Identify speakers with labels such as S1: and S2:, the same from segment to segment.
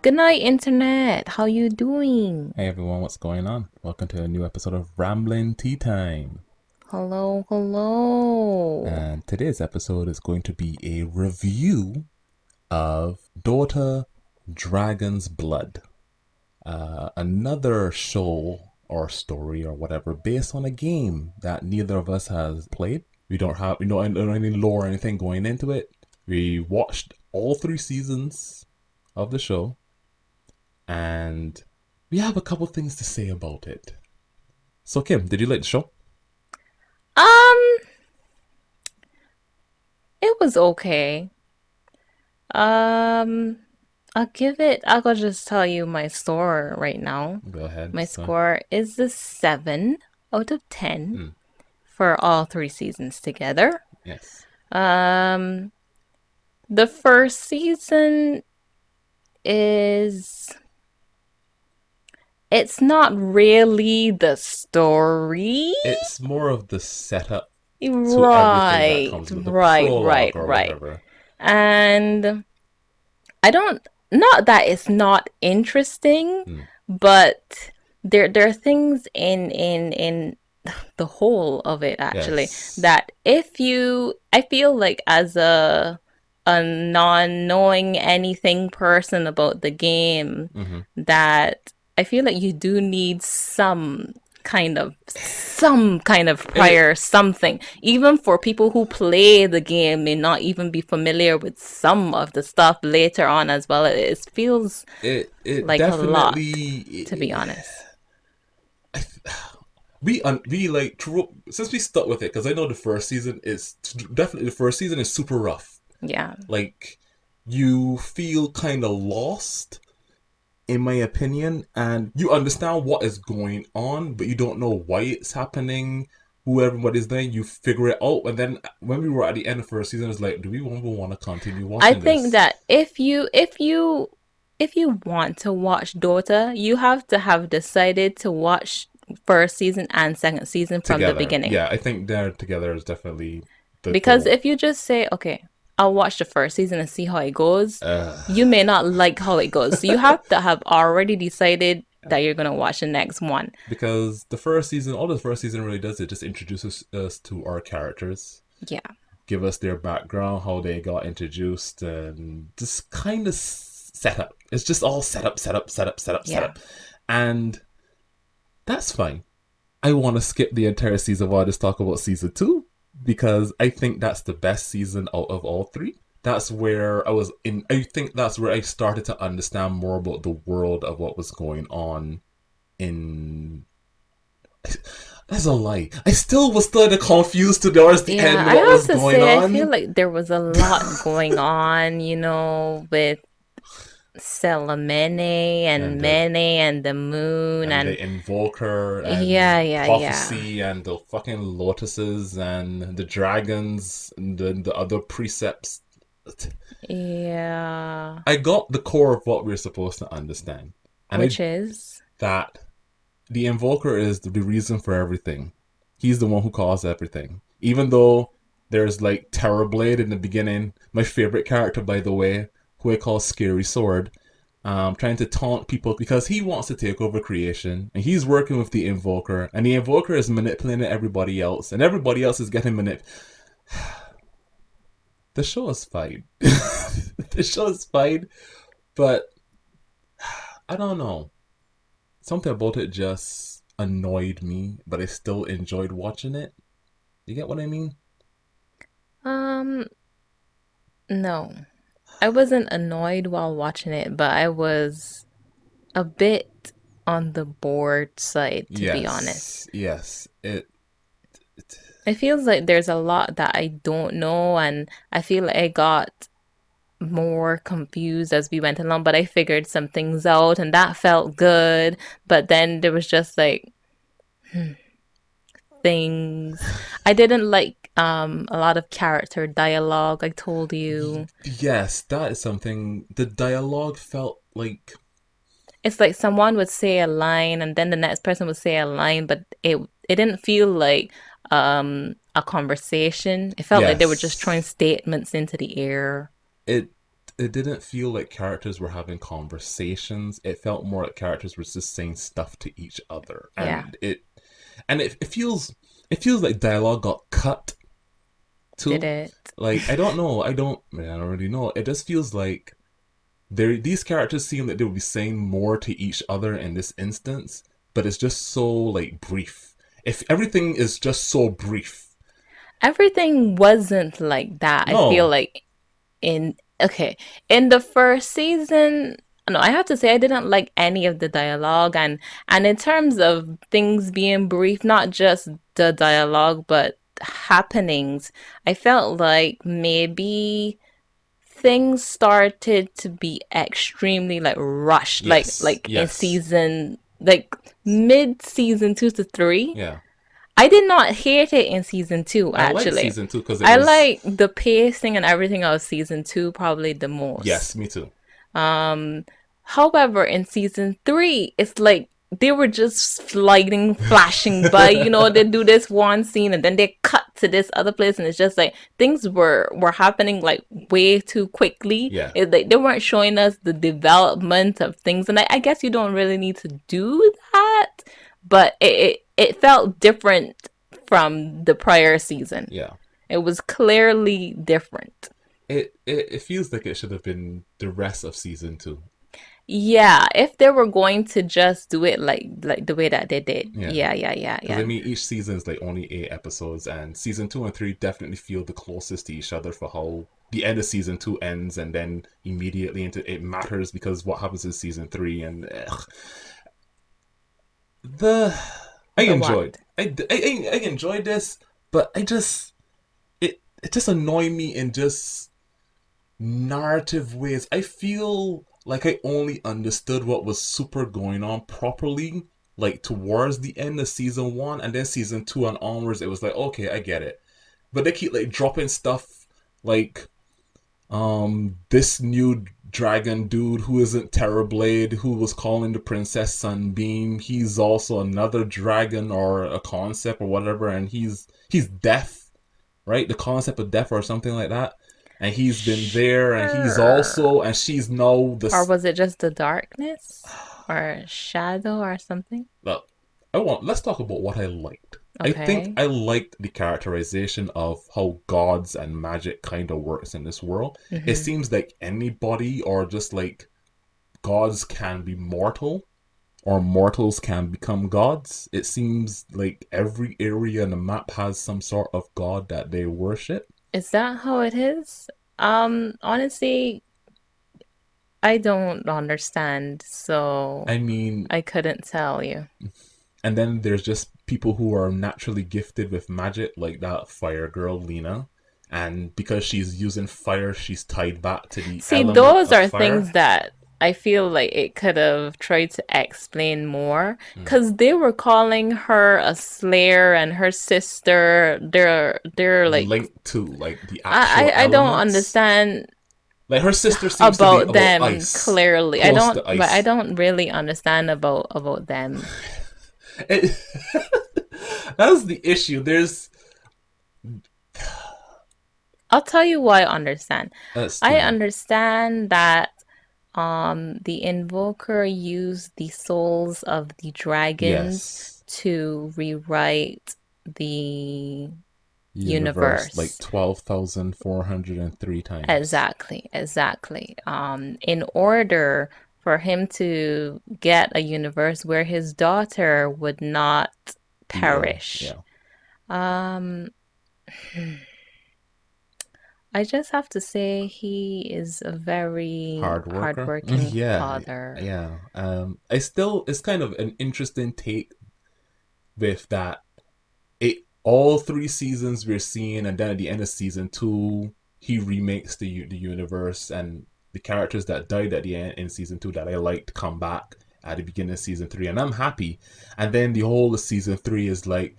S1: Good night, Internet. How you doing?
S2: Hey everyone, what's going on? Welcome to a new episode of Ramblin' Tea Time.
S1: Hello, hello.
S2: And today's episode is going to be a review of Dota Dragon's Blood. Another show or story or whatever based on a game that neither of us has played. We don't any lore or anything going into it. We watched all three seasons of the show and we have a couple things to say about it. So Kim, did you like the show?
S1: Um, it was okay. Um, I'll go just tell you my score right now.
S2: Go ahead.
S1: My score is a 7 out of 10
S2: Hmm.
S1: for all three seasons together.
S2: Yes.
S1: Um, the first season is it's not really the story.
S2: It's more of the setup to everything that
S1: Right,
S2: comes with the
S1: right,
S2: prologue
S1: right,
S2: or
S1: right.
S2: whatever.
S1: And I don't, not that it's not interesting,
S2: Hmm.
S1: but there are things in the whole of it actually
S2: Yes.
S1: that I feel like as a non-knowing anything person about the game,
S2: Mm-hmm.
S1: that I feel like you do need some kind of
S2: It
S1: prior something. Even for people who play the game may not even be familiar with some of the stuff later on as well. It feels
S2: it
S1: like a lot, to be
S2: definitely.
S1: honest.
S2: We like since we stuck with it because I know the first season is definitely the first season is super rough.
S1: Yeah.
S2: Like you feel kind of lost in my opinion, and you understand what is going on, but you don't know why it's happening. Who everybody's there, you figure it out, and then when we were at the end of the first season, it's like, do we even want to continue
S1: I
S2: watching
S1: think
S2: this?
S1: that if you want to watch Dota, you have to have decided to watch first season and second season from the
S2: Together,
S1: beginning.
S2: yeah, I think they're together is definitely the
S1: Because
S2: goal.
S1: if you just say, okay, I'll watch the first season and see how it goes,
S2: Uh,
S1: you may not like how it goes. So you have to have already decided that you're going to watch the next one.
S2: because the first season, all the first season really does, it just introduces us to our characters,
S1: Yeah.
S2: give us their background, how they got introduced, and just kind of set up. It's just all set up, set up, set up, set up, set
S1: Yeah.
S2: up, and that's fine. I want to skip the entire season while I just talk about season two because I think that's the best season out of all three. That's where I was in. I think that's where I started to understand more about the world of what was going on in. That's a lie. I still was still confused towards the
S1: Yeah,
S2: end
S1: I
S2: what
S1: have
S2: was
S1: to
S2: going
S1: say, I feel
S2: on.
S1: like there was a lot going on, with Celemene and
S2: And the
S1: Mene and the moon
S2: and the
S1: and
S2: invoker and
S1: yeah, yeah, yeah.
S2: prophecy and the fucking lotuses and the dragons and the other precepts.
S1: Yeah.
S2: I got the core of what we're supposed to understand. And I
S1: Which is
S2: that the invoker is the reason for everything. He's the one who caused everything. Even though there's like Terrorblade in the beginning, my favorite character by the way, who I call Scary Sword, trying to taunt people because he wants to take over creation and he's working with the invoker and the invoker is manipulating everybody else and everybody else is getting manipulated. The show is fine. The show is fine, but I don't know. Something about it just annoyed me, but I still enjoyed watching it. You get what I mean?
S1: um no. I wasn't annoyed while watching it, but I was a bit on the bored side, to be honest.
S2: Yes, yes. It
S1: It feels like there's a lot that I don't know, and I feel like I got more confused as we went along, but I figured some things out, and that felt good. But then there was just like things. I didn't like a lot of character dialogue, I told you.
S2: yes, that is something. The dialogue felt like
S1: It's like someone would say a line and then the next person would say a line, but it didn't feel like a conversation. It felt like they were just throwing
S2: yes.
S1: statements into the air.
S2: It it didn't feel like characters were having conversations. It felt more like characters were just saying stuff to each other,
S1: Yeah,
S2: it feels like dialogue got cut
S1: did
S2: too.
S1: it.
S2: Like I don't really know. It just feels like these characters seem like they would be saying more to each other in this instance, but it's just so like brief. If everything is just so brief,
S1: Everything wasn't like that. I feel
S2: no,
S1: like in okay, in the first season, no, I have to say I didn't like any of the dialogue, and in terms of things being brief, not just the dialogue, but happenings, I felt like maybe things started to be extremely like rushed,
S2: yes,
S1: like in
S2: yes,
S1: season like mid season 2 to 3.
S2: yeah.
S1: I did not hate it in season two,
S2: I like
S1: actually.
S2: season two because it
S1: I
S2: was
S1: like the pacing and everything of season two probably the
S2: yes,
S1: most.
S2: me too.
S1: Um, However, in season three, it's like they were just sliding, flashing by. They do this one scene and then they cut to this other place, and it's just like things were happening like way too quickly.
S2: Yeah,
S1: It's like they weren't showing us the development of things, and I guess you don't really need to do that, but it felt different from the prior season.
S2: yeah.
S1: It was clearly different.
S2: It feels like it should have been the rest of season two.
S1: Yeah, if they were going to just do it like the way that they did.
S2: Yeah,
S1: Yeah, yeah, yeah,
S2: because I
S1: yeah.
S2: mean each season is like only 8 episodes, and season two and three definitely feel the closest to each other for how the end of season two ends, and then immediately into it matters because what happens in season three and the I
S1: The
S2: enjoyed
S1: what?
S2: I enjoyed this, but it just annoyed me in just narrative ways. I feel like I only understood what was super going on properly, like towards the end of season one, and then season two and onwards, it was like, okay, I get it. But they keep like dropping stuff like this new dragon dude who isn't Terrorblade, who was calling the Princess Sunbeam. He's also another dragon or a concept or whatever, and he's death, right? The concept of death or something like that. And he's been there, and he's
S1: Sure.
S2: also, and she's now
S1: Or
S2: this.
S1: was it just the darkness? Or shadow or something?
S2: Look, let's talk about what I liked. I think
S1: Okay.
S2: I liked the characterization of how gods and magic kind of works in this world. It
S1: Mm-hmm.
S2: seems like anybody or just like gods can be mortal or mortals can become gods. It seems like every area in the map has some sort of god that they worship.
S1: Is that how it is? Honestly, I don't understand, so
S2: I mean,
S1: I couldn't tell you.
S2: and then there's just people who are naturally gifted with magic, like that fire girl, Lena. And because she's using fire, she's tied back to the
S1: See,
S2: element
S1: those
S2: of
S1: are
S2: fire.
S1: things that I feel like it could have tried to explain more
S2: Hmm.
S1: because they were calling her a slayer and her sister. They're like
S2: Linked to like the actual
S1: I don't
S2: elements.
S1: understand
S2: Like her sister seems to be
S1: about
S2: about
S1: them
S2: ice,
S1: clearly. I
S2: close
S1: don't,
S2: to
S1: but I
S2: ice.
S1: don't really understand about them.
S2: It, that's the issue. There's
S1: I'll tell you why I understand.
S2: that's
S1: I
S2: too.
S1: understand that the invoker used the souls of the dragons
S2: Yes,
S1: to rewrite the
S2: universe like
S1: universe.
S2: 12,403 times.
S1: Exactly, exactly. In order for him to get a universe where his daughter would not
S2: Be ill,
S1: perish.
S2: yeah.
S1: Um, I just have to say he is a very
S2: Hard worker.
S1: hardworking
S2: Yeah,
S1: father.
S2: yeah. I still it's kind of an interesting take with that. It all 3 seasons we're seeing, and then at the end of season two, he remakes the universe, and the characters that died at the end in season two that I liked come back at the beginning of season three, and I'm happy. And then the whole of season three is like,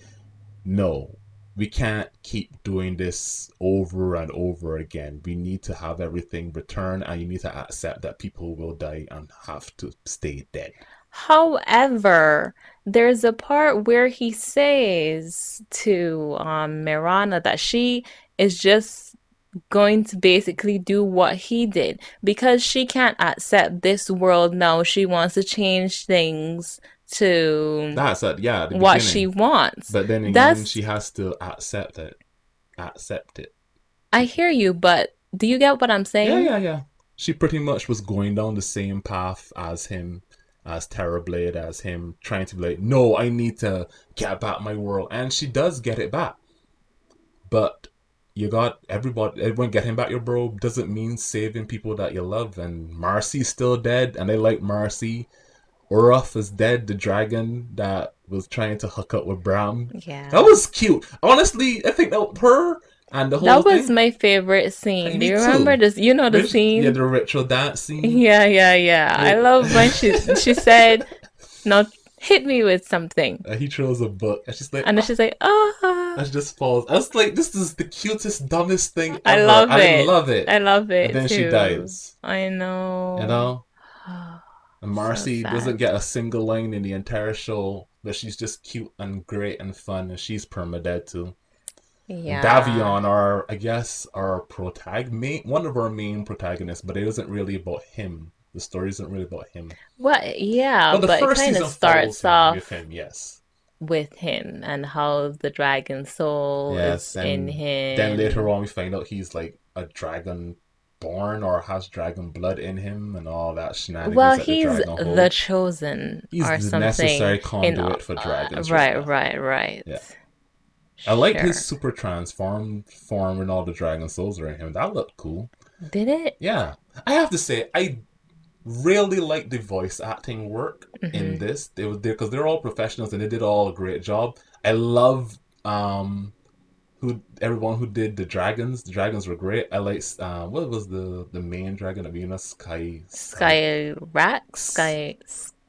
S2: no, we can't keep doing this over and over again. We need to have everything return, and you need to accept that people will die and have to stay dead.
S1: However, there's a part where he says to Mirana that she is just going to basically do what he did because she can't accept this world now. She wants to change things to
S2: That's at yeah, at the
S1: what she
S2: beginning.
S1: wants.
S2: But then again,
S1: That's
S2: she has to accept it. Accept it.
S1: I hear you, but do you get what I'm
S2: Yeah,
S1: saying?
S2: yeah, yeah. She pretty much was going down the same path as him, as Terrorblade, as him, trying to be like, no, I need to get back my world. And she does get it back. But you got everyone getting back your bro doesn't mean saving people that you love. And Marcy's still dead, and I like Marcy. Uruf is dead, the dragon that was trying to hook up with Bram. That
S1: Yeah.
S2: was cute. Honestly, I think that her and the whole
S1: That was
S2: thing.
S1: my favorite
S2: Hey,
S1: scene. Do
S2: me
S1: you remember
S2: too.
S1: this? You know the
S2: Yeah,
S1: scene?
S2: the ritual dance scene.
S1: Yeah, yeah, yeah. I
S2: It,
S1: love when she said, "No, hit me with something,"
S2: he throws a book, and she's like,
S1: and then
S2: oh,
S1: she's like,
S2: and
S1: "Ah."
S2: she just falls. I was like, this is the cutest, dumbest thing
S1: I
S2: ever.
S1: love
S2: I
S1: it.
S2: love it.
S1: I love
S2: And
S1: it
S2: then she
S1: too.
S2: dies.
S1: I
S2: You
S1: know.
S2: know? And
S1: So
S2: Marcy doesn't
S1: sad.
S2: get a single line in the entire show, but she's just cute and great and fun, and she's permadead too. And
S1: Yeah.
S2: Davion, our I guess our one of our main protagonists, but it isn't really about him. The story isn't really about him.
S1: Well, yeah,
S2: But the
S1: but it
S2: first
S1: kind of
S2: season follows
S1: starts
S2: him with
S1: off
S2: him, yes.
S1: with him and how the dragon soul
S2: Yes,
S1: is in
S2: and then later
S1: him.
S2: on we find out he's like a dragon born or has dragon blood in him and all that shenanigans
S1: Well,
S2: that the
S1: he's
S2: dragon
S1: the
S2: hold.
S1: chosen
S2: He's
S1: or
S2: the
S1: something
S2: necessary
S1: in
S2: conduit for dragons right
S1: right,
S2: now.
S1: right, right.
S2: Yeah. I liked his
S1: Sure.
S2: super transformed form and all the dragon souls are in him. That looked cool.
S1: Did it?
S2: Yeah. I have to say, I really like the voice acting work in
S1: Hmm.
S2: this. They were there because they're all professionals and they did all a great job. I love who everyone who did the dragons. The dragons were great. I like what was the main dragon of Venus?
S1: Sky Rack?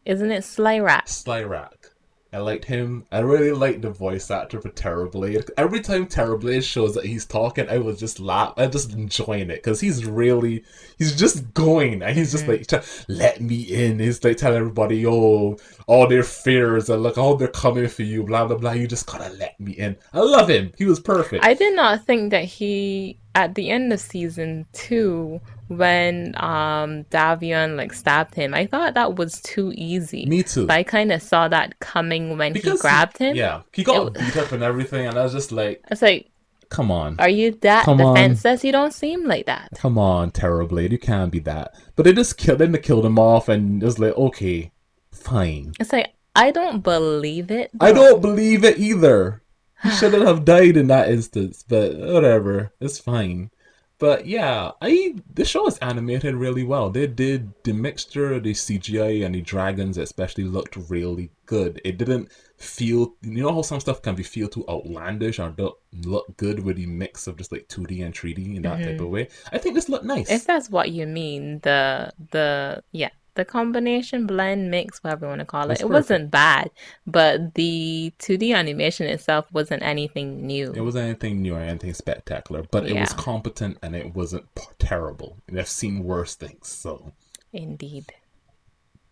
S1: Isn't it Sly Rack?
S2: Slyrak. I liked him. I really liked the voice actor for Terrorblade. Every time Terrorblade shows that he's talking, I was just laugh. I just enjoying it because he's just going and he's just
S1: Hmm.
S2: like, let me in. He's like telling everybody, yo, all their fears and look, all they're coming for you, blah blah blah. You just gotta let me in. I love him. He was perfect.
S1: I did not think that he at the end of season two when Davion like stabbed him, I thought that was too easy.
S2: Me
S1: But
S2: too.
S1: I kind of saw that coming when he
S2: Because he,
S1: grabbed him.
S2: yeah, he
S1: It
S2: got beat up and everything, and I was just like,
S1: it's like,
S2: come on,
S1: are you that
S2: come on.
S1: defenseless? You don't seem like that.
S2: Come on, Terrorblade, you can't be that. But they just killed, then they killed him off, and it was like, okay, fine.
S1: It's like I don't believe it
S2: I
S1: though.
S2: don't believe it either. He shouldn't have died in that instance, but whatever, it's fine. But yeah, I the show is animated really well. They did the mixture, the CGI and the dragons especially looked really good. It didn't feel, you know how some stuff can be feel too outlandish or don't look good with the mix of just like 2D and 3D in that type
S1: Hmm.
S2: of way. I think this looked
S1: If
S2: nice.
S1: that's what you mean, the yeah, the combination blend mix, whatever you want to call it,
S2: It's
S1: it
S2: perfect.
S1: wasn't bad, but the 2D animation itself wasn't anything
S2: It
S1: new.
S2: wasn't anything new or anything spectacular, but it was
S1: Yeah,
S2: competent and it wasn't terrible. And I've seen worse things, so.
S1: indeed.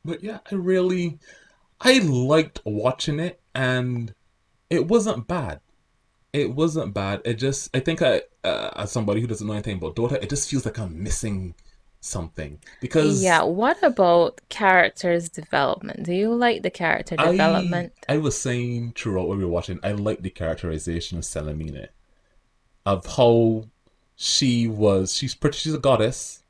S2: But yeah, I liked watching it, and it wasn't bad. It wasn't bad. It just, I think, as somebody who doesn't know anything about Dota, it just feels like I'm missing something
S1: Yeah,
S2: because
S1: what about characters development? Do you like the character development?
S2: I was saying throughout what we were watching, I like the characterization of Selemine, of how she's a goddess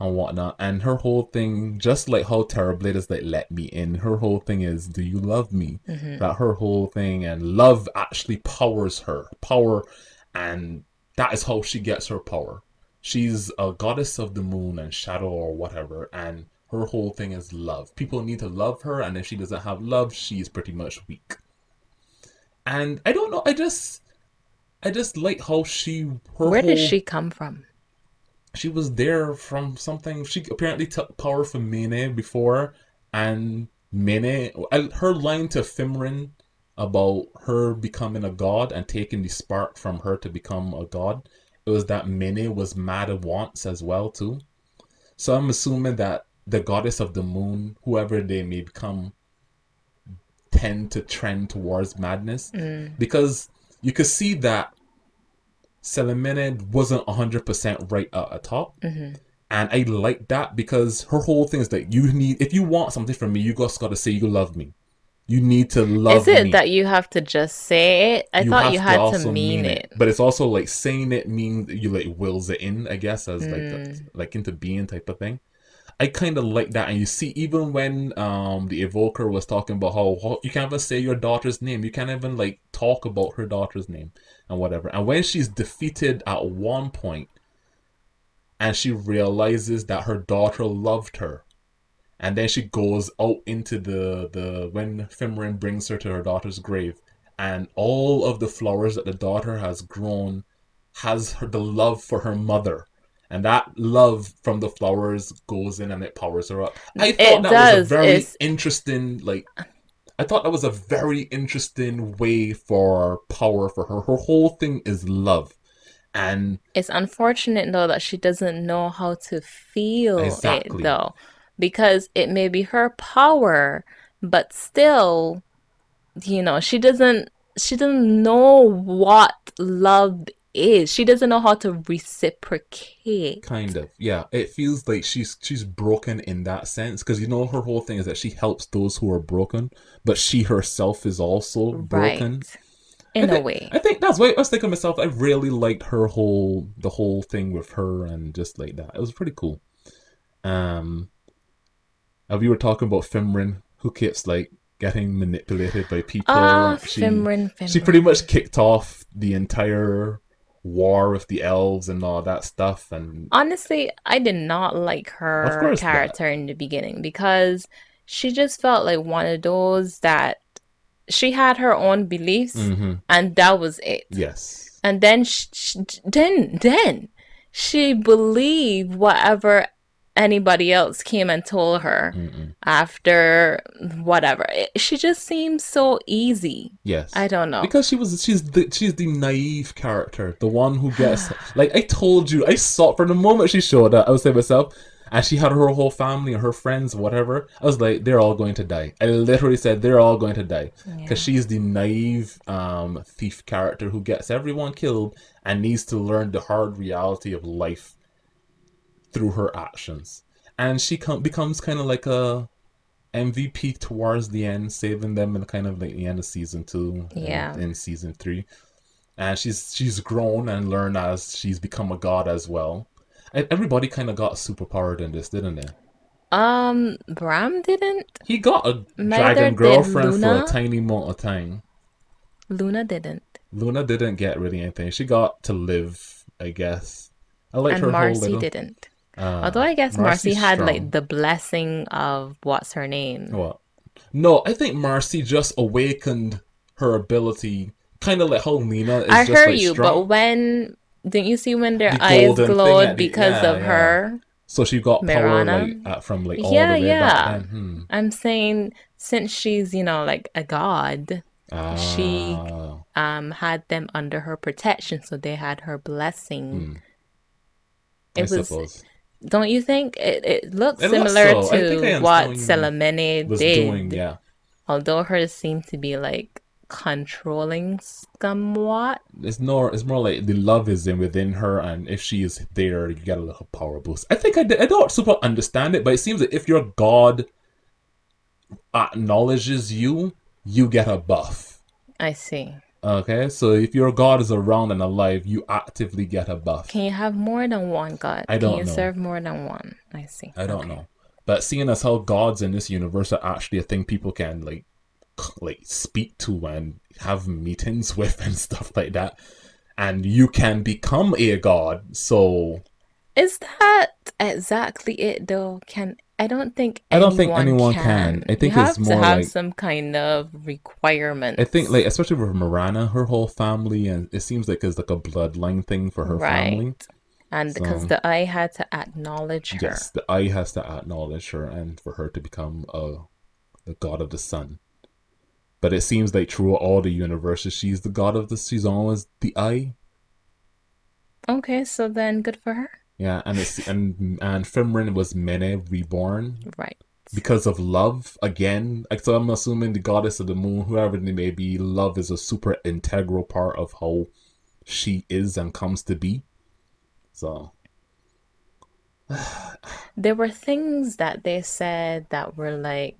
S2: and whatnot. And her whole thing, just like how Terrorblade is like, let me in, her whole thing is, do you love me?
S1: Hmm.
S2: That her whole thing, and love actually powers her. Power, and that is how she gets her power. She's a goddess of the moon and shadow or whatever, and her whole thing is love. People need to love her, and if she doesn't have love, she's pretty much weak. And I don't know, I just like how her
S1: Where does
S2: whole
S1: she come from?
S2: she was there from something. She apparently took power from Mene before, and Mene, her line to Fimrin about her becoming a god and taking the spark from her to become a god, it was that Mene was mad at once as well too. So I'm assuming that the goddess of the moon, whoever they may become, tend to trend towards madness
S1: Mm.
S2: because you could see that Selimene wasn't 100% right at the top.
S1: Hmm.
S2: And I like that because her whole thing is that you need, if you want something from me, you just gotta say you love me. You need to
S1: Is
S2: love
S1: it
S2: me.
S1: that you have to just say it? I
S2: You
S1: thought you
S2: have to
S1: had to
S2: also
S1: mean
S2: mean it.
S1: it.
S2: But it's also like saying it means you like wills it in, I guess, as like the,
S1: Mm.
S2: like into being type of thing. I kind of like that, and you see, even when the evoker was talking about how you can't even say your daughter's name, you can't even like talk about her daughter's name and whatever. And when she's defeated at one point, and she realizes that her daughter loved her, and then she goes out into the when Fimrin brings her to her daughter's grave, and all of the flowers that the daughter has grown has her the love for her mother, and that love from the flowers goes in and it powers her up. I thought
S1: It
S2: that was a
S1: does.
S2: very
S1: It's
S2: interesting, like, I thought that was a very interesting way for power for her. Her whole thing is love, and
S1: it's unfortunate though that she doesn't know how to feel it
S2: exactly
S1: though, because it may be her power, but still, she doesn't know what love is. She doesn't know how to reciprocate.
S2: kind of, yeah. It feels like she's broken in that sense because you know her whole thing is that she helps those who are broken, but she herself is also broken.
S1: Right.
S2: I
S1: In a
S2: think
S1: way.
S2: I think that's why I was thinking to myself. I really liked the whole thing with her and just like that. It was pretty cool. Um, we were talking about Fimrin who keeps like getting manipulated by people.
S1: Fimrin,
S2: She pretty
S1: Fimrin.
S2: much kicked off the entire war with the elves and all that stuff, and
S1: Honestly, I did not like
S2: of
S1: her
S2: course that.
S1: character in the beginning because she just felt like one of those that she had her own beliefs
S2: Mm-hmm.
S1: and that was it.
S2: Yes.
S1: And then then she believed whatever anybody else came and told her
S2: Mm-mm.
S1: after whatever. She just seems so easy. I
S2: Yes.
S1: don't know.
S2: Because she's the naive character, the one who gets like I told you, I saw from the moment she showed up, I was saying to myself, and she had her whole family and her friends, whatever. I was like, they're all going to die. I literally said they're all going to die because
S1: Yeah.
S2: she's the naive thief character who gets everyone killed and needs to learn the hard reality of life through her actions. And she becomes kind of like a MVP towards the end, saving them in kind of like the end of season two and
S1: Yeah.
S2: in season three. And she's grown and learned as she's become a god as well. Everybody kind of got superpowered in this, didn't they?
S1: Bram didn't.
S2: He got a
S1: Neither
S2: dragon
S1: did
S2: girlfriend for a
S1: Luna.
S2: tiny amount of time.
S1: Luna didn't.
S2: Luna didn't get really anything. She got to live, I guess. I liked
S1: And
S2: her whole
S1: Marcy
S2: little.
S1: didn't. Although I guess Marcy
S2: Marcy's
S1: had like
S2: strong.
S1: the blessing of what's her name?
S2: What? No, I think Marcy just awakened her ability, kind of like how Lena is
S1: I
S2: just
S1: heard
S2: like
S1: you, but
S2: strong.
S1: when didn't you see when their
S2: The
S1: eyes
S2: golden thing
S1: glowed
S2: at the
S1: because
S2: yeah
S1: of
S2: yeah.
S1: her,
S2: So she got power like
S1: Mirana?
S2: from like all
S1: Yeah,
S2: the way back
S1: yeah.
S2: then. Hmm.
S1: I'm saying since she's, like a god, she
S2: Ah.
S1: had them under her protection, so they had her blessing.
S2: Hmm. I
S1: It was,
S2: suppose.
S1: don't you think it looks
S2: It looks
S1: similar
S2: so. I think I
S1: to
S2: understand
S1: what
S2: what you mean.
S1: Selemene
S2: Was doing
S1: did,
S2: yeah.
S1: although hers seemed to be like controlling somewhat.
S2: It's more like the love is in within her, and if she is there, you get a little power boost. I think I don't super understand it, but it seems that if your god acknowledges you, you get a buff.
S1: I see.
S2: Okay, so if your god is around and alive, you actively get a buff.
S1: Can you have more than one god?
S2: I
S1: Can
S2: don't
S1: you
S2: know.
S1: serve more than one? I see.
S2: I don't
S1: Okay.
S2: know. But seeing as how gods in this universe are actually a thing people can like speak to and have meetings with and stuff like that, and you can become a god. So
S1: Is that exactly it though? I don't think
S2: I don't think
S1: anyone
S2: anyone can.
S1: can.
S2: I
S1: You
S2: think it's
S1: have to
S2: more
S1: have
S2: like
S1: some kind of
S2: I think
S1: requirements.
S2: like especially with Mirana, her whole family, and it seems like it's like a bloodline thing for her
S1: Right.
S2: family.
S1: And because
S2: So
S1: the eye had to acknowledge
S2: yes,
S1: her.
S2: the eye has to acknowledge her, and for her to become the god of the sun. But it seems like through all the universes, she's the god of the. She's always the eye.
S1: Okay, so then good for her.
S2: Yeah, and it's and Fimrin was Mene reborn
S1: Right.
S2: because of love again. Like, so I'm assuming the goddess of the moon, whoever they may be, love is a super integral part of how she is and comes to be. So
S1: There were things that they said that were like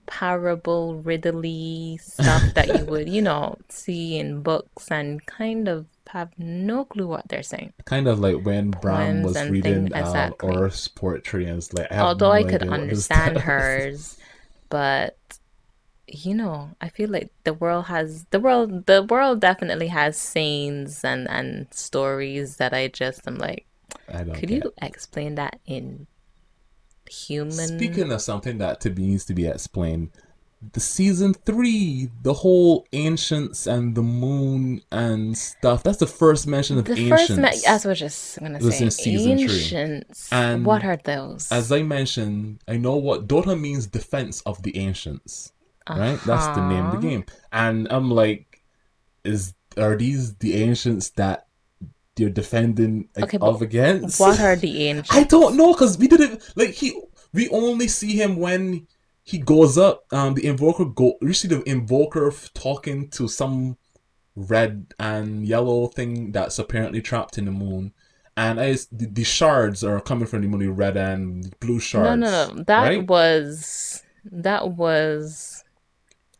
S1: parable riddly stuff that you would, see in books and kind of have no clue what they're saying.
S2: kind of like when Bram
S1: Poems
S2: was
S1: and things
S2: reading
S1: exactly.
S2: Earth's poetry, and it's like I have
S1: Although
S2: no
S1: I could
S2: idea what this
S1: understand
S2: does.
S1: hers, but I feel like the world definitely has sayings and stories that I'm like,
S2: I don't
S1: could
S2: get.
S1: you explain that in human?
S2: Speaking of something that to be needs to be explained, the season 3, the whole ancients and the moon and stuff. That's the first mention of
S1: The first,
S2: ancients.
S1: as I was just gonna
S2: It was in
S1: say,
S2: season 3,
S1: ancients. What
S2: and
S1: are
S2: as
S1: those?
S2: I mentioned, I know what Dota means: defense of the ancients. Right, that's the name of the
S1: Uh-huh.
S2: game, and I'm like, is are these the ancients that you're defending like,
S1: Okay, but
S2: of against?
S1: what are the
S2: I don't
S1: ancients?
S2: know because we didn't like he. We only see him when he goes up. The invoker go. You see the invoker talking to some red and yellow thing that's apparently trapped in the moon, and the shards are coming from the moon. The red and blue
S1: No, no,
S2: shards,
S1: no.
S2: right?
S1: That was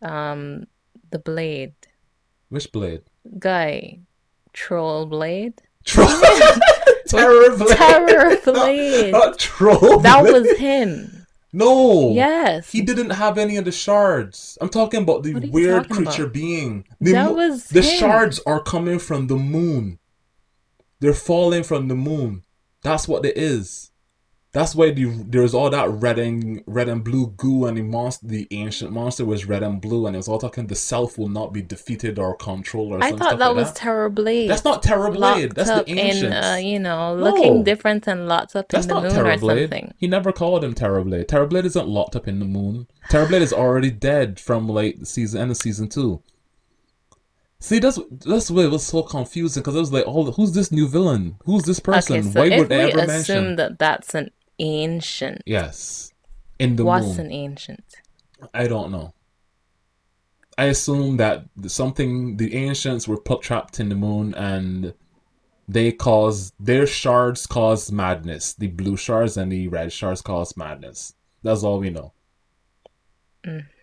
S1: um the blade
S2: Which blade?
S1: guy, troll blade.
S2: Troll.
S1: Wasn't it? With
S2: Terror blade.
S1: terror
S2: not,
S1: blade.
S2: not troll
S1: That was
S2: blade.
S1: him.
S2: No,
S1: Yes.
S2: he didn't have any of the shards. I'm talking about the
S1: What are you
S2: weird
S1: talking
S2: creature
S1: about?
S2: being.
S1: That was
S2: The shards
S1: him.
S2: are coming from the moon. They're falling from the moon. That's what it is. That's why there's all that red and blue goo, and the ancient monster was red and blue, and it was all talking the self will not be defeated or controlled or
S1: I
S2: some
S1: thought
S2: stuff
S1: that
S2: like
S1: was
S2: that.
S1: Terror
S2: That's
S1: Blade.
S2: not Terror Blade.
S1: Locked
S2: That's the
S1: up in,
S2: ancients.
S1: looking
S2: No,
S1: different and locked up in
S2: that's
S1: the
S2: not
S1: moon or
S2: Terrorblade.
S1: something.
S2: He never called him Terrorblade. Terrorblade isn't locked up in the moon. Terrorblade is already dead from like the season end of season 2. See, that's why it was so confusing because it was like, oh, who's this new villain? Who's this
S1: Okay,
S2: person?
S1: so
S2: Why
S1: if
S2: would they
S1: we
S2: ever mention?
S1: assume that that's an ancient,
S2: Yes, in the
S1: what's
S2: moon.
S1: an ancient?
S2: I don't know. I assume that the ancients were put trapped in the moon, and their shards cause madness. The blue shards and the red shards cause madness. That's all we know.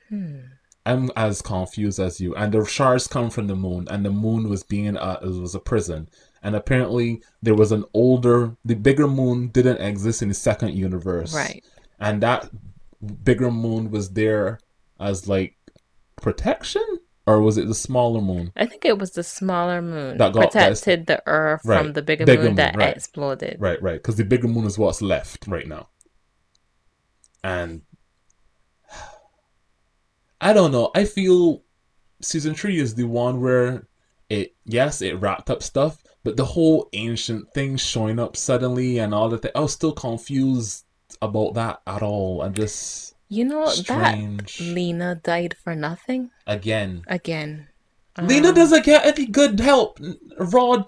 S1: Hmm.
S2: I'm as confused as you. And the shards come from the moon, and the moon was a prison. And apparently there was the bigger moon didn't exist in the second universe,
S1: Right.
S2: and that bigger moon was there as like protection, or was it the smaller moon
S1: I think it was the smaller moon
S2: that got that's
S1: protected the Earth
S2: right,
S1: from the bigger
S2: bigger
S1: moon
S2: moon,
S1: that
S2: right,
S1: exploded.
S2: right, because the bigger moon is what's left right now, and I don't know. I feel season 3 is the one where it wrapped up stuff, but the whole ancient thing showing up suddenly and all that, I was still confused about that at all. And just
S1: You know that
S2: strange.
S1: Lena died for nothing
S2: Again,
S1: again.
S2: Lena
S1: Um,
S2: doesn't get any good help.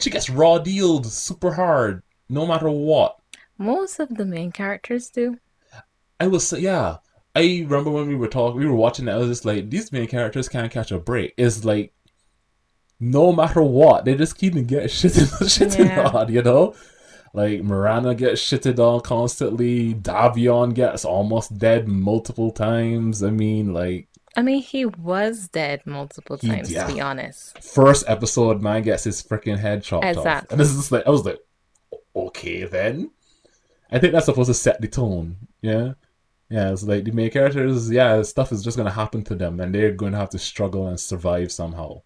S2: She gets raw dealed super hard, no matter what.
S1: most of the main characters do.
S2: I was yeah. I remember when we were watching it. I was just like, these main characters can't catch a break. It's like no matter what, they just keep getting shitted
S1: Yeah.
S2: on, you know? Like, Miranda gets shitted on constantly. Davion gets almost dead multiple times. I mean, like,
S1: I mean, he was dead multiple times, to
S2: yeah.
S1: be honest.
S2: First episode, man gets his freaking head chopped off. And this
S1: Exactly.
S2: is like, I was like, okay then. I think that's supposed to set the tone, yeah? Yeah, it's like the main characters, yeah, stuff is just gonna happen to them and they're gonna have to struggle and survive somehow.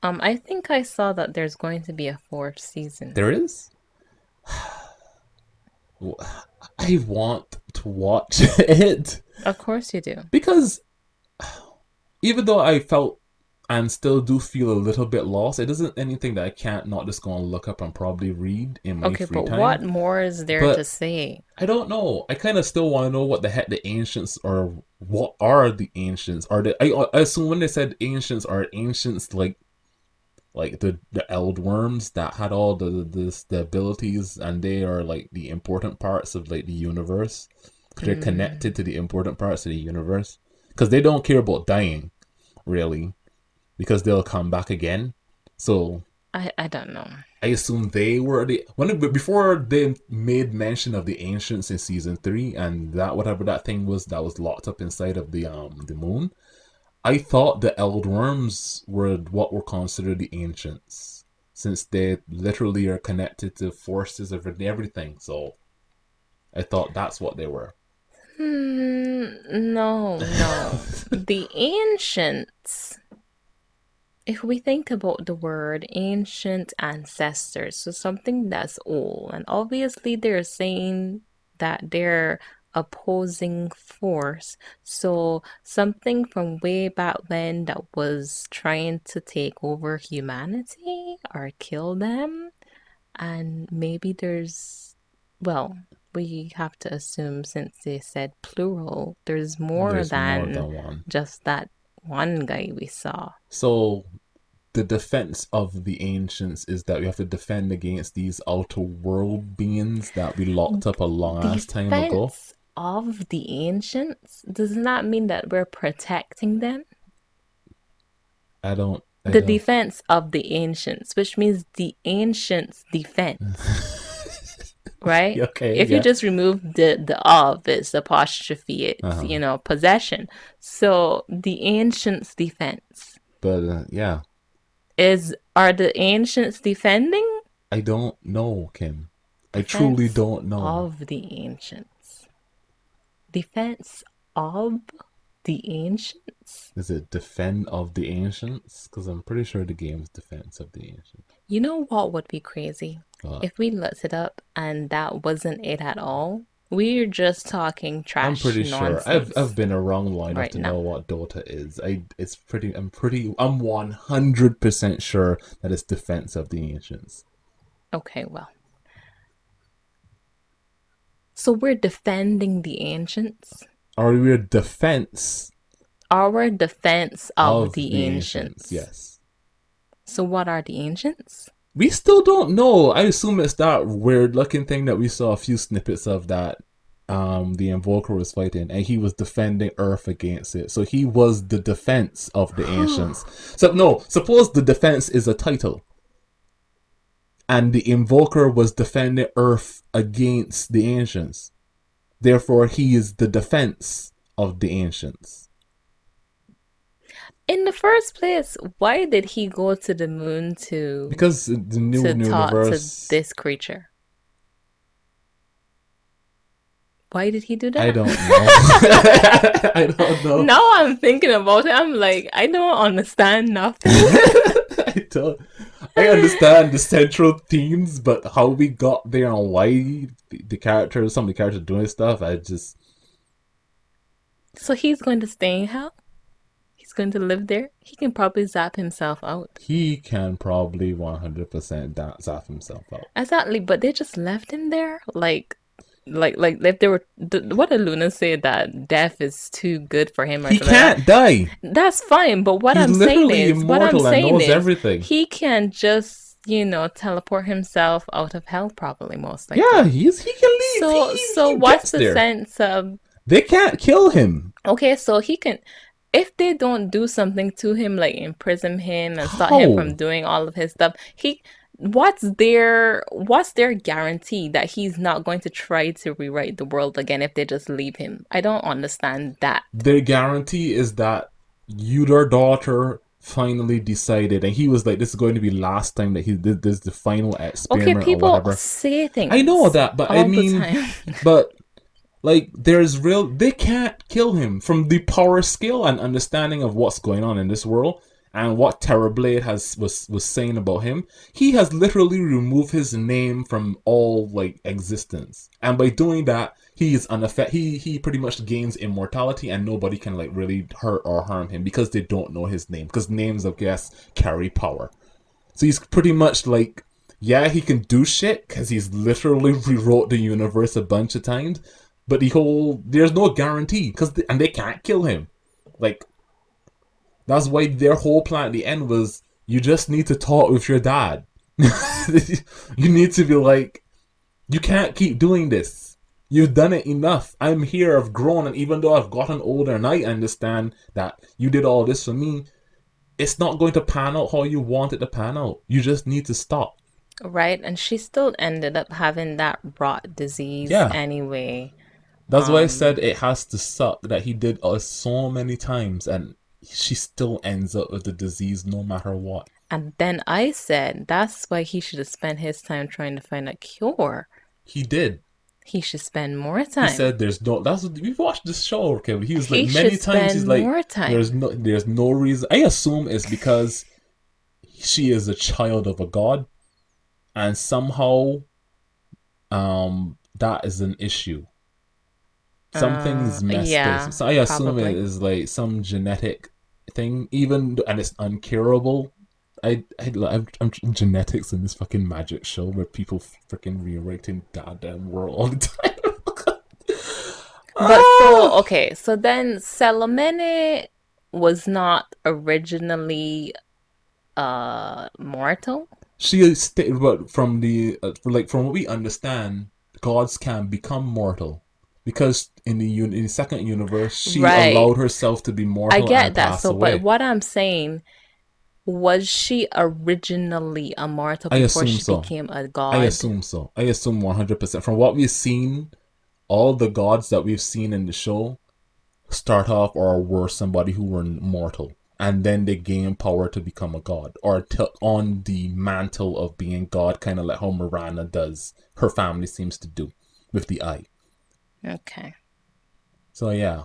S1: I think I saw that there's going to be a fourth season.
S2: There is? I want to watch it
S1: Of course you do.
S2: because even though I felt and still do feel a little bit lost, it isn't anything that I can't not just go and look up and probably read in my
S1: Okay,
S2: free
S1: but
S2: time.
S1: what more is there to
S2: But
S1: say?
S2: I don't know. I kind of still want to know what the heck the ancients or what are the ancients? I assume when they said ancients, are ancients like the eldworms that had all the abilities, and they are like the important parts of like the universe. They're connected
S1: Mm,
S2: to the important parts of the universe because they don't care about dying really, because they'll come back again. So
S1: I don't know.
S2: I assume they were before they made mention of the ancients in season 3 and that whatever that thing was that was locked up inside of the moon. I thought the Eldworms were what were considered the ancients, since they literally are connected to forces of everything. So I thought that's what they were.
S1: No, no. The ancients, if we think about the word ancient ancestors, so something that's old, and obviously they're saying that they're opposing force. So something from way back when that was trying to take over humanity or kill them. And maybe well, we have to assume since they said plural, there's more
S2: There's more
S1: than
S2: than one.
S1: just that one guy we saw.
S2: So the defense of the ancients is that we have to defend against these outer world beings that we locked up a long ass time ago.
S1: Defense of the ancients does not mean that we're protecting them.
S2: I
S1: The
S2: don't.
S1: defense of the ancients, which means the ancients' defense, right?
S2: Okay,
S1: If you
S2: yeah.
S1: just remove the of, it's apostrophe, it's
S2: Uh-huh.
S1: possession. So the ancients' defense
S2: But yeah,
S1: is are the ancients defending?
S2: I don't know, Kim. I truly
S1: Defense
S2: don't know.
S1: of the ancients. Defense of the ancients.
S2: Is it defend of the ancients? Because I'm pretty sure the game's defense of the ancients.
S1: You know what would be crazy?
S2: Uh,
S1: If we looked it up and that wasn't it at all, we're just talking
S2: I'm
S1: trash
S2: pretty sure. I've
S1: nonsense
S2: been around long enough
S1: right
S2: to
S1: now.
S2: know what Dota is. I'm 100% sure that it's defense of the ancients.
S1: Okay, well. So we're defending the ancients.
S2: Or we're defense
S1: Our defense of
S2: of
S1: the
S2: the ancients,
S1: ancients.
S2: yes.
S1: So what are the ancients?
S2: We still don't know. I assume it's that weird looking thing that we saw a few snippets of that the Invoker was fighting and he was defending Earth against it. So he was the defense of the ancients. So no, suppose the defense is a title. And the Invoker was defending Earth against the ancients. Therefore he is the defense of the ancients.
S1: In the first place, why did he go to the moon
S2: Because the new
S1: to talk to
S2: universe,
S1: this creature? Why did he do
S2: I
S1: that?
S2: don't know. I don't know.
S1: Now I'm thinking about it. I'm like, I don't understand nothing.
S2: I don't. I understand the central themes, but how we got there and why the characters, some of the characters doing stuff, I just
S1: So he's going to stay in hell? He's going to live there? He can probably zap himself out.
S2: he can probably 100% zap himself out.
S1: Exactly, but they just left him there? Like if they were, what did Luna say that death is too good for him or
S2: He
S1: something like that?
S2: can't die.
S1: That's fine, but
S2: He's literally immortal and knows everything.
S1: he can just, teleport himself out of hell probably most
S2: Yeah,
S1: likely.
S2: he can leave.
S1: So
S2: He
S1: what's
S2: gets
S1: the
S2: there.
S1: sense of
S2: They can't kill him.
S1: okay, so he can if they don't do something to him like imprison him and stop him from
S2: How?
S1: doing all of his stuff, what's their guarantee that he's not going to try to rewrite the world again if they just leave him? I don't understand that.
S2: Their guarantee is that their daughter finally decided, and he was like, "This is going to be last time that he did this, the final
S1: Okay,
S2: experiment or
S1: people
S2: whatever."
S1: say
S2: I know
S1: things
S2: that, but I
S1: all the
S2: mean,
S1: time.
S2: but like, they can't kill him from the power scale and understanding of what's going on in this world. And what Terrorblade was saying about him, he has literally removed his name from all like existence, and by doing that, he is unaffected. He pretty much gains immortality, and nobody can like really hurt or harm him because they don't know his name. Because names, I guess, carry power. So he's pretty much like, yeah, he can do shit because he's literally rewrote the universe a bunch of times, but there's no guarantee and they can't kill him. Like, that's why their whole plan at the end was you just need to talk with your dad. You need to be like, you can't keep doing this. You've done it enough. I'm here, I've grown, and even though I've gotten older and I understand that you did all this for me, it's not going to pan out how you want it to pan out. You just need to stop.
S1: Right? And she still ended up having that rot disease
S2: Yeah.
S1: anyway.
S2: That's why I said it has to suck that he did us so many times and she still ends up with the disease no matter what.
S1: And then I said that's why he should have spent his time trying to find a cure.
S2: He did.
S1: He should spend more
S2: He
S1: time.
S2: said there's no that's we've watched this show, okay. He was like
S1: He should
S2: many times
S1: spend
S2: he's like
S1: more time.
S2: there's no reason. I assume it's because she is a child of a god and somehow that is an issue. Something's messed this.
S1: Yeah,
S2: So I assume it
S1: probably.
S2: is like some genetic thing, even and it's uncurable. I'm genetics in this fucking magic show where people freaking rewriting goddamn world all the time.
S1: But so,
S2: Ah!
S1: okay, so then Salamene was not originally mortal?
S2: She stated, but from the like from what we understand, gods can become mortal because in the second universe, she
S1: Right.
S2: allowed herself to be
S1: I
S2: mortal and
S1: get that.
S2: pass
S1: So, but
S2: away.
S1: what I'm saying, was she originally a mortal
S2: I
S1: before
S2: assume
S1: she
S2: so.
S1: became a
S2: I
S1: god?
S2: assume so. I assume 100%. From what we've seen, all the gods that we've seen in the show start off or were somebody who were mortal. And then they gain power to become a god or took on the mantle of being god, kind of like how Miranda does. Her family seems to do with the eye.
S1: Okay.
S2: So, yeah.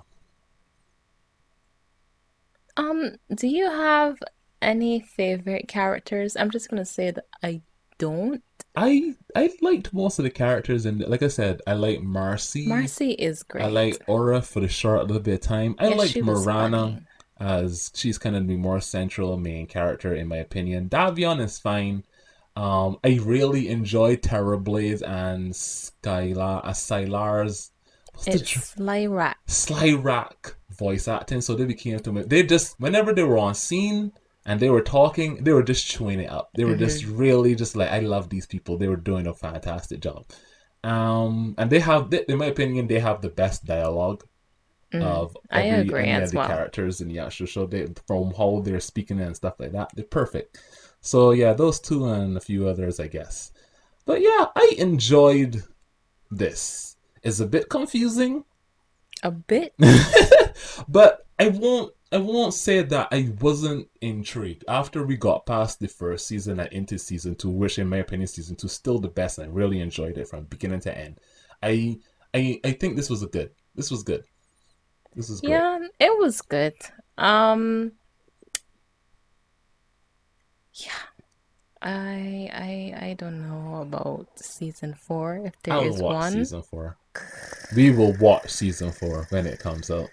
S1: Do you have any favorite characters? I'm just gonna say that I don't.
S2: I liked most of the characters, and like I said, I like Marcy.
S1: Marcy is
S2: I
S1: great.
S2: like Aura for the short little bit of time. I
S1: Yes,
S2: liked
S1: she was
S2: Morana
S1: funny.
S2: as she's kind of the more central main character in my opinion. Davion is fine. I really enjoyed Terror Blades and Skylar's what's the
S1: It's Lyra.
S2: Slyrak voice acting. So they became to me. They just whenever they were on scene and they were talking, they were just chewing it up. They were just
S1: Mm-hmm.
S2: really just like I love these people. They were doing a fantastic job. And they have, in my opinion, they have the best dialogue of
S1: I agree
S2: any of
S1: as
S2: the
S1: well.
S2: characters in the actual show. They from how they're speaking and stuff like that. They're perfect. So yeah, those two and a few others, I guess. But yeah, I enjoyed this. It's a bit confusing,
S1: A bit.
S2: but I won't say that I wasn't intrigued after we got past the first season and into season two, which in my opinion season two is still the best and I really enjoyed it from beginning to end. I I think this was a good. This was good. This is great.
S1: Yeah, it was good. Um, yeah, I don't know about season four if there
S2: I'll
S1: is
S2: watch
S1: one.
S2: season four. We will watch season four when it comes out.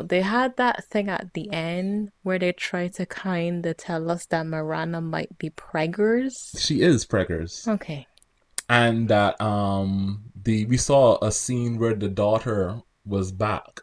S1: They had that thing at the end where they try to kind of tell us that Marana might be preggers.
S2: She is preggers.
S1: Okay.
S2: And that the we saw a scene where the daughter was back.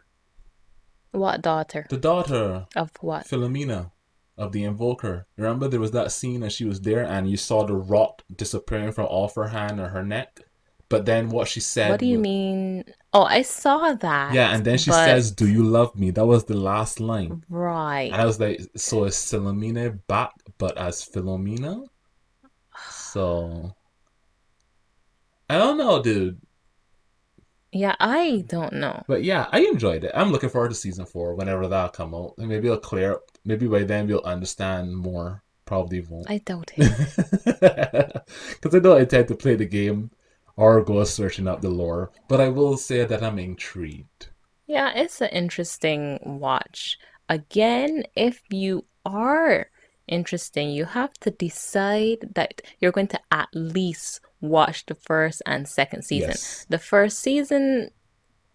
S1: What daughter?
S2: The daughter,
S1: Of what?
S2: Philomena, of the Invoker. Remember there was that scene and she was there and you saw the rot disappearing from off her hand or her neck. But then what she
S1: What do
S2: said
S1: you
S2: was
S1: mean? Oh, I saw that,
S2: yeah, and then she
S1: but
S2: says, "Do you love me?" That was the last line.
S1: right.
S2: And I was like, so is Philomena back, but as Philomena? So I don't know, dude.
S1: Yeah, I don't know.
S2: But yeah, I enjoyed it. I'm looking forward to season four whenever that'll come out. And maybe it'll clear up. Maybe by then we'll understand more. Probably won't.
S1: I doubt it.
S2: Because I don't intend to play the game or go searching up the lore. But I will say that I'm intrigued.
S1: Yeah, it's an interesting watch. Again, if you are interesting, you have to decide that you're going to at least watch the first and second season.
S2: Yes.
S1: The first season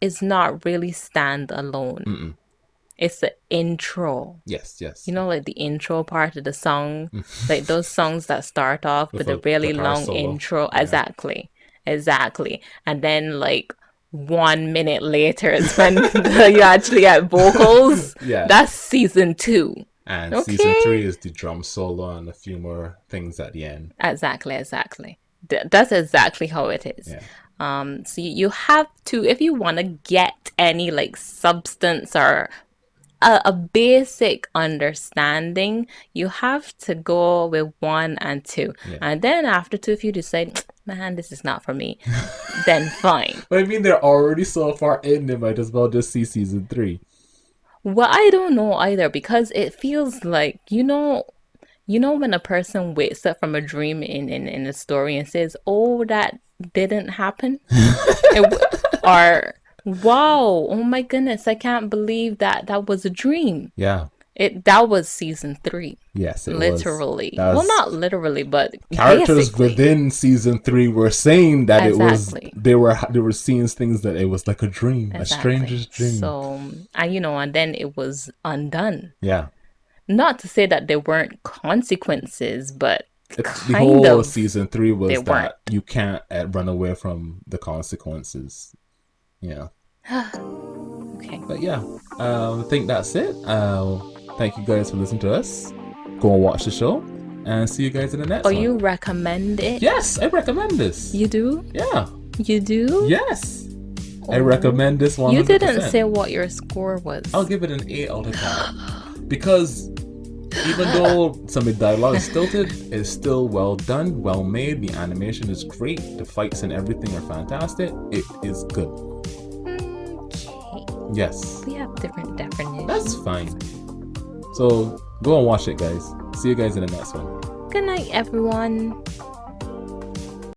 S1: is not really standalone.
S2: Mm-mm.
S1: It's the intro.
S2: Yes,
S1: You
S2: yes.
S1: know, like the intro part of the song, like those songs that start off
S2: With
S1: with a
S2: a
S1: really
S2: guitar
S1: long
S2: solo.
S1: intro.
S2: Yeah.
S1: Exactly. Exactly. And then like 1 minute later it's when you actually get vocals.
S2: Yeah.
S1: That's season two.
S2: And season
S1: Okay?
S2: three is the drum solo and a few more things at the end.
S1: Exactly, exactly. That's exactly how it is.
S2: Yeah.
S1: So you have to, if you want to get any like substance or a basic understanding, you have to go with one and two.
S2: Yeah.
S1: And then after two, if you decide, man, this is not for me, then fine.
S2: But I mean, they're already so far in, they might as well just see season three.
S1: Well, I don't know either because it feels like, when a person wakes up from a dream in a story and says, "Oh, that didn't happen," it, or "Wow, oh my goodness, I can't believe that was a dream."
S2: Yeah.
S1: That was season three,
S2: Yes, it was.
S1: literally.
S2: That
S1: Well,
S2: was
S1: not literally, but
S2: characters
S1: basically.
S2: within season three were saying that it was
S1: Exactly.
S2: they were seeing things that it was like a dream, a
S1: Exactly.
S2: stranger's dream.
S1: So, and then it was undone.
S2: Yeah.
S1: Not to say that there weren't consequences, but
S2: The
S1: kind
S2: whole
S1: of
S2: season three
S1: there
S2: was
S1: weren't.
S2: that you can't run away from the consequences. Yeah.
S1: Okay.
S2: But yeah, I think that's it. Thank you guys for listening to us. Go and watch the show, and see you guys in the next
S1: Oh,
S2: one.
S1: you recommend it?
S2: Yes, I recommend this.
S1: You do?
S2: Yeah.
S1: You do?
S2: Yes. I
S1: Oh.
S2: recommend this 100%.
S1: You didn't say what your score was.
S2: I'll give it an 8 out of 10. Because even though some of the dialogue is stilted, it's still well done, well made. The animation is great. The fights and everything are fantastic. It is good.
S1: Okay.
S2: Yes.
S1: We have different definitions.
S2: That's fine. So go and watch it, guys. See you guys in the next one.
S1: Good night, everyone.